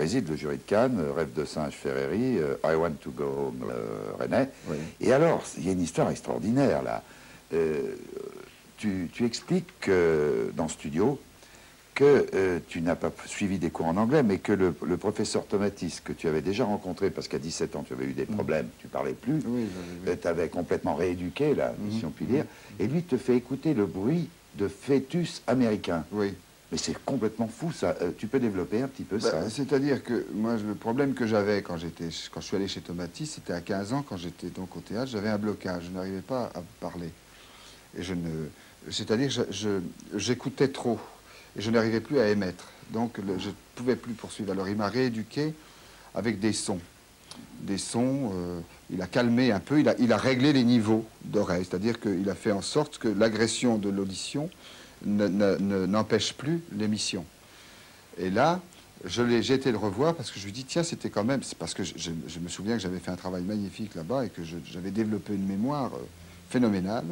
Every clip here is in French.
préside le jury de Cannes, Rêve de singe Ferreri, I Want to Go Home René. Oui. Et alors, il y a une histoire extraordinaire là. Tu expliques dans le studio que tu n'as pas suivi des cours en anglais, mais que le professeur Tomatis, que tu avais déjà rencontré, parce qu'à 17 ans, tu avais eu des problèmes, tu parlais plus, Oui, t'avais complètement rééduqué, là, si on peut dire, et lui te fait écouter le bruit de fœtus américain. oui. Mais c'est complètement fou, ça. Tu peux développer un petit peu ça? C'est-à-dire que moi, le problème que j'avais quand je suis allé chez Tomatis, c'était à 15 ans, quand j'étais donc au théâtre, j'avais un blocage, je n'arrivais pas à parler. Et c'est-à-dire que j'écoutais trop. Et je n'arrivais plus à émettre. Donc, je ne pouvais plus poursuivre. Alors, il m'a rééduqué avec des sons. Des sons, il a calmé un peu, il a réglé les niveaux d'oreille. C'est-à-dire qu'il a fait en sorte que l'agression de l'audition n'empêche plus l'émission. Et là, j'ai été le revoir parce que je lui dis, tiens, c'était quand même... C'est parce que je me souviens que j'avais fait un travail magnifique là-bas et que j'avais développé une mémoire phénoménale.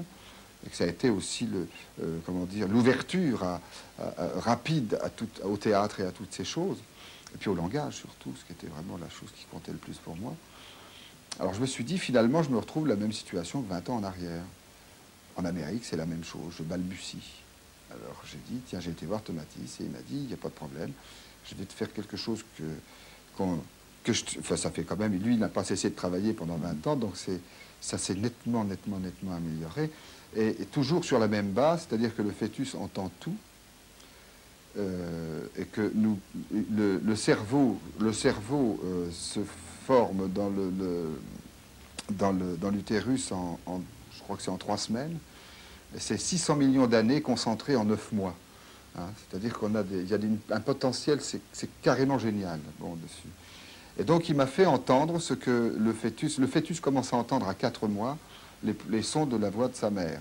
Et que ça a été aussi comment dire, l'ouverture rapide au théâtre et à toutes ces choses. Et puis au langage surtout, ce qui était vraiment la chose qui comptait le plus pour moi. Alors je me suis dit, finalement, je me retrouve la même situation que 20 ans en arrière. En Amérique, c'est la même chose, je balbutie. Alors j'ai dit, tiens, j'ai été voir Tomatis et il m'a dit, il n'y a pas de problème, je vais te faire quelque chose enfin, ça fait quand même, lui, il n'a pas cessé de travailler pendant 20 ans, donc ça s'est nettement amélioré. Et toujours sur la même base, c'est-à-dire que le fœtus entend tout, et que le cerveau se forme dans l'utérus je crois que c'est en 3 semaines. C'est 600 millions d'années concentrées en 9 mois. Hein, c'est-à-dire il y a un potentiel, c'est carrément génial dessus. Et donc il m'a fait entendre ce que le fœtus commence à entendre à 4 mois, les sons de la voix de sa mère.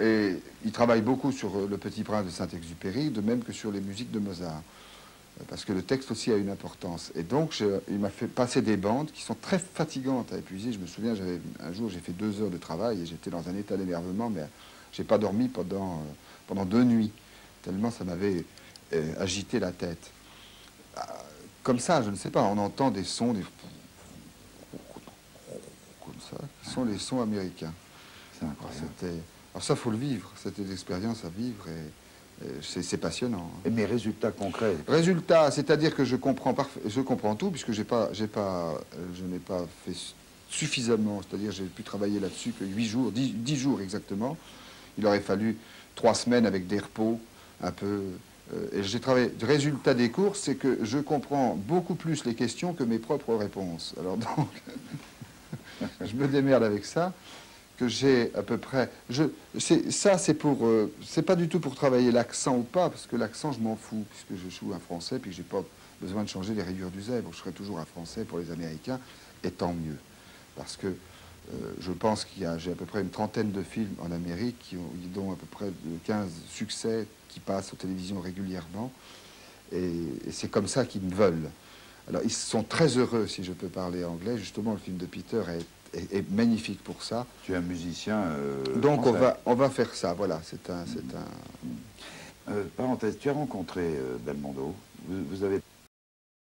Et il travaille beaucoup sur Le Petit Prince de Saint-Exupéry, de même que sur les musiques de Mozart. Parce que le texte aussi a une importance. Et donc, il m'a fait passer des bandes qui sont très fatigantes à épuiser. Je me souviens, un jour, j'ai fait 2 heures de travail et j'étais dans un état d'énervement, mais j'ai pas dormi pendant 2 nuits, tellement ça m'avait agité la tête. Comme ça, je ne sais pas, on entend des sons, comme ça, qui sont les sons américains. C'est incroyable. Alors ça, faut le vivre, c'était des expériences à vivre et c'est passionnant. Et mes résultats concrets? Résultat, c'est-à-dire que je comprends tout, puisque je n'ai pas fait suffisamment, c'est-à-dire j'ai pu travailler là-dessus que 8 jours, 10 jours exactement. Il aurait fallu 3 semaines avec des repos, un peu. Et j'ai travaillé. Le résultat des cours, c'est que je comprends beaucoup plus les questions que mes propres réponses. Alors donc, je me démerde avec ça. Que j'ai à peu près... c'est pas du tout pour travailler l'accent ou pas, parce que l'accent, je m'en fous, puisque je joue un français, puis que j'ai pas besoin de changer les rayures du zèbre. Je serai toujours un français pour les Américains, et tant mieux. Parce que je pense j'ai à peu près une trentaine de films en Amérique, dont à peu près 15 succès qui passent aux télévisions régulièrement, et c'est comme ça qu'ils me veulent. Alors, ils sont très heureux, si je peux parler anglais. Justement, le film de Peter est magnifique pour ça. Tu es un musicien donc français. on va faire ça, voilà, parenthèse, tu as rencontré Belmondo, vous avez